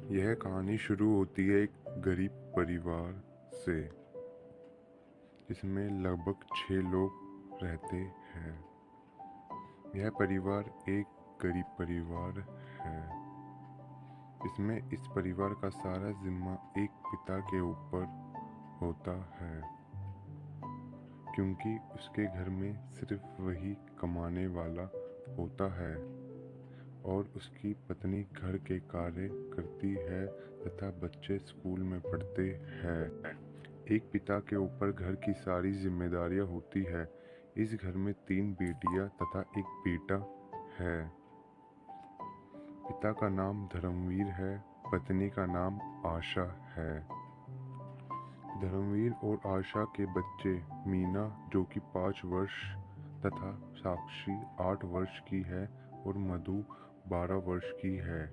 यह कहानी शुरू होती है एक गरीब परिवार से, जिसमें लगभग 6 लोग रहते हैं। यह परिवार एक गरीब परिवार है, जिसमें इस परिवार का सारा जिम्मा एक पिता के ऊपर होता है, क्योंकि उसके घर में सिर्फ वही कमाने वाला होता है और उसकी पत्नी घर के कार्य करती है तथा बच्चे स्कूल में पढ़ते हैं। एक पिता के ऊपर घर की सारी जिम्मेदारियां होती है। इस घर में 3 बेटियां तथा एक बेटा है। पिता का नाम धर्मवीर है, पत्नी का नाम आशा है। धर्मवीर और आशा के बच्चे मीना जो कि 5 वर्ष तथा साक्षी 8 वर्ष की है और मधु 12 वर्ष की है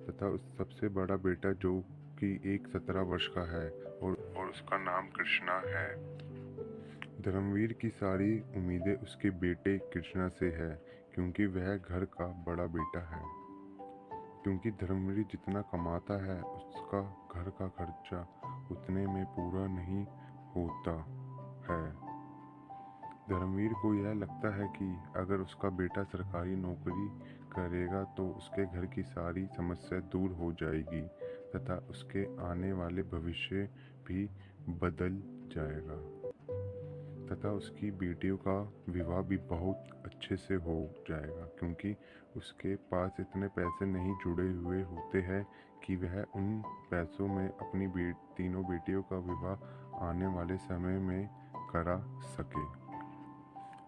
तथा उस सबसे बड़ा बेटा जो कि 17 वर्ष का है और उसका नाम कृष्णा है। धर्मवीर की सारी उम्मीदें उसके बेटे कृष्णा से है, क्योंकि वह घर का बड़ा बेटा है। क्योंकि धर्मवीर जितना कमाता है उसका घर का खर्चा उतने में पूरा नहीं होता है। धर्मवीर को यह लगता है कि अगर उसका बेटा सरकारी नौकरी करेगा तो उसके घर की सारी समस्या दूर हो जाएगी तथा उसके आने वाले भविष्य भी बदल जाएगा तथा उसकी बेटियों का विवाह भी बहुत अच्छे से हो जाएगा, क्योंकि उसके पास इतने पैसे नहीं जुड़े हुए होते हैं कि वह उन पैसों में अपनी तीनों बेटियों का विवाह आने वाले समय में करा सके।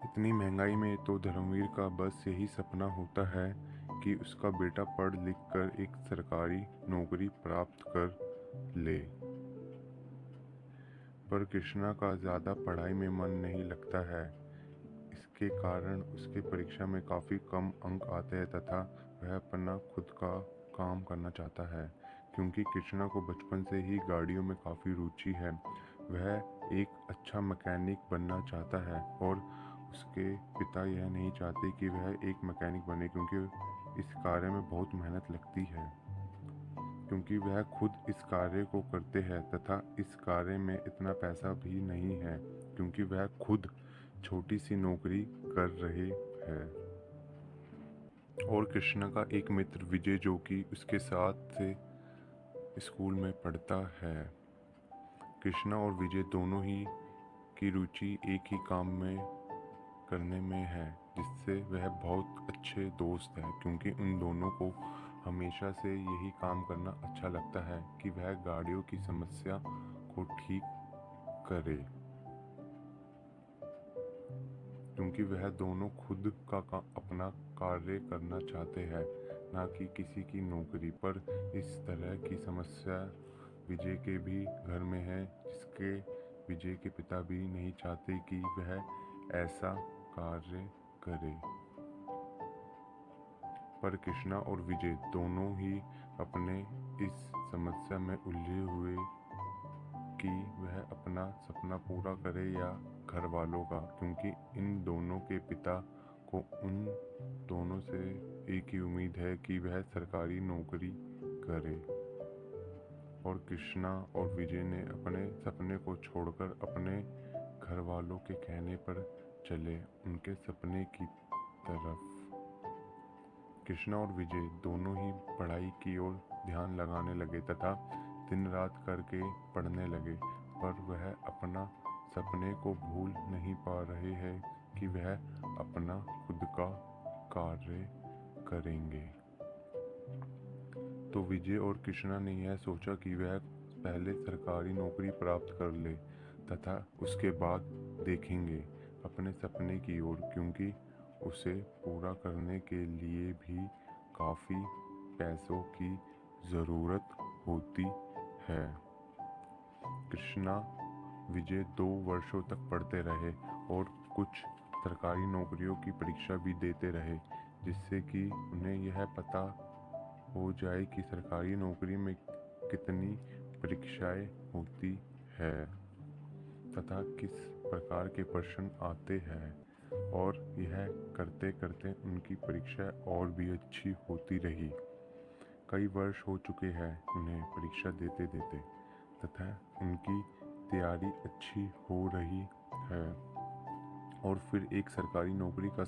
इतनी महंगाई में तो धर्मवीर का बस यही सपना होता है कि उसका बेटा पढ़ लिख कर एक सरकारी नौकरी प्राप्त कर ले। पर कृष्णा का ज़्यादा पढ़ाई में मन नहीं लगता है। इसके कारण उसके परीक्षा में काफ़ी कम अंक आते हैं तथा वह अपना खुद का काम करना चाहता है। क्योंकि कृष्णा को बचपन से ही गाड़ियों में काफ़ी रुचि है, वह एक अच्छा मैकेनिक बनना चाहता है और उसके पिता यह नहीं चाहते कि वह एक मैकेनिक बने, क्योंकि इस कार्य में बहुत मेहनत लगती है। क्योंकि वह खुद इस कार्य को करते हैं तथा इस कार्य में इतना पैसा भी नहीं है, क्योंकि वह खुद छोटी सी नौकरी कर रहे हैं। और कृष्णा का एक मित्र विजय जो कि उसके साथ से स्कूल में पढ़ता है। कृष्णा और विजय दोनों ही की रुचि एक ही काम में करने में है, जिससे वह बहुत अच्छे दोस्त हैं, क्योंकि उन दोनों को हमेशा से यही काम करना अच्छा लगता है कि वह गाड़ियों की समस्या को ठीक करे। क्योंकि वह दोनों खुद का अपना कार्य करना चाहते हैं, ना कि किसी की नौकरी। पर इस तरह की समस्या विजय के भी घर में है, जिसके विजय के पिता भी नहीं चाहते कि वह ऐसा कार्य करे। पर कृष्णा और विजय दोनों ही अपने इस समस्या में उलझे हुए कि वह अपना सपना पूरा करे या घर वालों का, क्योंकि इन दोनों के पिता को उन दोनों से एक ही उम्मीद है कि वह सरकारी नौकरी करे। और कृष्णा और विजय ने अपने सपने को छोड़कर अपने घर वालों के कहने पर चले उनके सपने की तरफ। कृष्णा और विजय दोनों ही पढ़ाई की ओर ध्यान लगाने लगे तथा दिन रात करके पढ़ने लगे, पर वह अपना सपने को भूल नहीं पा रहे हैं कि वह अपना खुद का कार्य करेंगे। तो विजय और कृष्णा ने यह सोचा कि वह पहले सरकारी नौकरी प्राप्त कर ले तथा उसके बाद देखेंगे अपने सपने की ओर, क्योंकि उसे पूरा करने के लिए भी काफ़ी पैसों की ज़रूरत होती है। कृष्णा विजय 2 वर्षों तक पढ़ते रहे और कुछ सरकारी नौकरियों की परीक्षा भी देते रहे, जिससे कि उन्हें यह पता हो जाए कि सरकारी नौकरी में कितनी परीक्षाएं होती है तथा किस प्रकार के प्रश्न आते हैं। और यह करते करते उनकी परीक्षा और भी अच्छी होती रही। कई वर्ष हो चुके हैं उन्हें परीक्षा देते देते तथा उनकी तैयारी अच्छी हो रही है। और फिर एक सरकारी नौकरी का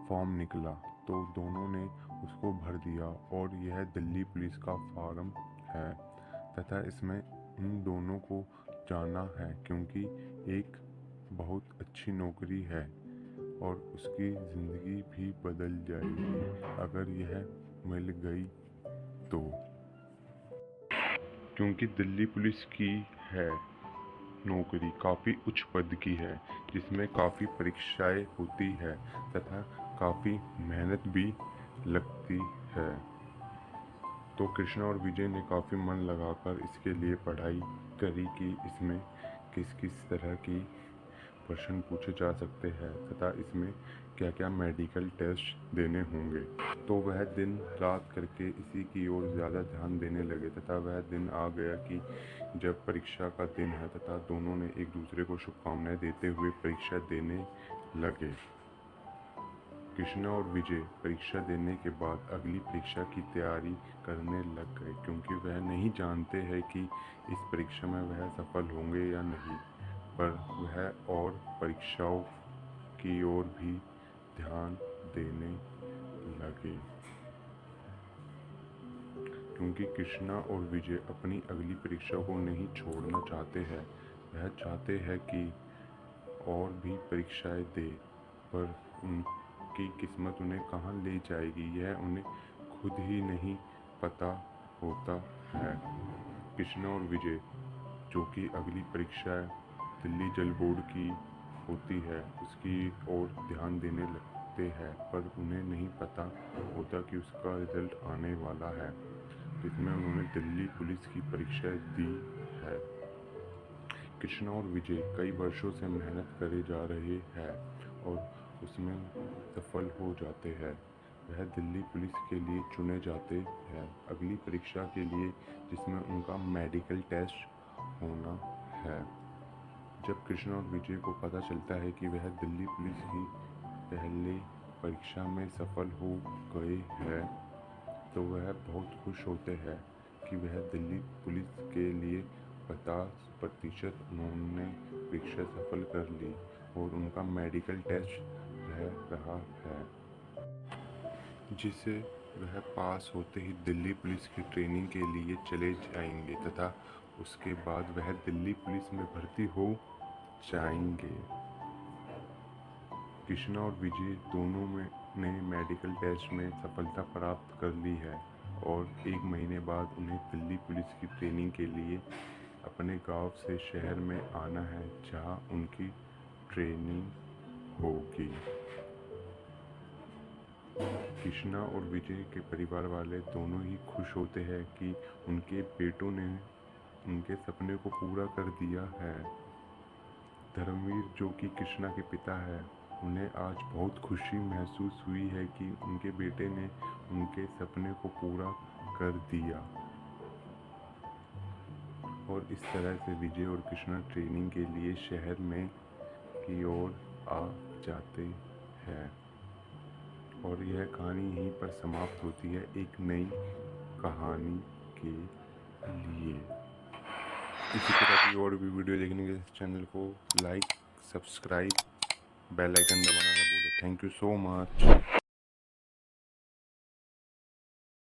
फॉर्म निकला तो दोनों ने उसको भर दिया और यह दिल्ली पुलिस का फॉर्म है तथा इसमें इन दोनों को जाना है क्योंकि एक बहुत अच्छी नौकरी है और उसकी ज़िंदगी भी बदल जाएगी अगर यह मिल गई तो। क्योंकि दिल्ली पुलिस की है नौकरी काफ़ी उच्च पद की है जिसमें काफ़ी परीक्षाएं होती है तथा काफ़ी मेहनत भी लगती है। तो कृष्णा और विजय ने काफ़ी मन लगाकर इसके लिए पढ़ाई करी कि इसमें किस किस तरह की प्रश्न पूछे जा सकते हैं तथा इसमें क्या क्या मेडिकल टेस्ट देने होंगे। तो वह दिन रात करके इसी की ओर ज़्यादा ध्यान देने लगे तथा वह दिन आ गया कि जब परीक्षा का दिन है तथा दोनों ने एक दूसरे को शुभकामनाएं देते हुए परीक्षा देने लगे। कृष्णा और विजय परीक्षा देने के बाद अगली परीक्षा की तैयारी करने लग गए क्योंकि वह नहीं जानते हैं कि इस परीक्षा में वह सफल होंगे या नहीं, पर वह और परीक्षाओं की ओर भी ध्यान देने लगे क्योंकि कृष्णा और विजय अपनी अगली परीक्षा को नहीं छोड़ना चाहते हैं। वह चाहते हैं कि और भी परीक्षाएं दे, पर उनकी किस्मत उन्हें कहाँ ले जाएगी यह उन्हें खुद ही नहीं पता होता है। कृष्णा और विजय जो कि अगली परीक्षा दिल्ली जल बोर्ड की होती है उसकी ओर ध्यान देने लगते हैं, पर उन्हें नहीं पता होता कि उसका रिजल्ट आने वाला है जिसमें उन्होंने दिल्ली पुलिस की परीक्षा दी है। कृष्णा और विजय कई वर्षों से मेहनत करे जा रहे हैं और उसमें सफल हो जाते हैं। वह दिल्ली पुलिस के लिए चुने जाते हैं अगली परीक्षा के लिए जिसमें उनका मेडिकल टेस्ट होना है। जब कृष्णा और विजय को पता चलता है कि वह दिल्ली पुलिस की पहली परीक्षा में सफल हो गए हैं तो वह बहुत खुश होते हैं कि वह दिल्ली पुलिस के लिए 50% उन्होंने परीक्षा सफल कर ली और उनका मेडिकल टेस्ट रह रहा है जिसे वह पास होते ही दिल्ली पुलिस की ट्रेनिंग के लिए चले जाएंगे तथा उसके बाद वह दिल्ली पुलिस में भर्ती हो जाएंगे। कृष्णा और विजय दोनों ने मेडिकल टेस्ट में सफलता प्राप्त कर ली है और एक महीने बाद उन्हें दिल्ली पुलिस की ट्रेनिंग के लिए अपने गांव से शहर में आना है जहां उनकी ट्रेनिंग होगी। कृष्णा और विजय के परिवार वाले दोनों ही खुश होते हैं कि उनके बेटों ने उनके सपने को पूरा कर दिया है। धर्मवीर जो कि कृष्णा के पिता है उन्हें आज बहुत खुशी महसूस हुई है कि उनके बेटे ने उनके सपने को पूरा कर दिया। और इस तरह से विजय और कृष्णा ट्रेनिंग के लिए शहर में की ओर आ जाते हैं और यह कहानी यहीं पर समाप्त होती है एक नई कहानी के लिए। इसी तरह की और भी वीडियो देखने के चैनल को लाइक, सब्सक्राइब, बेल आइकन दबाना ना भूलें। Thank you so much.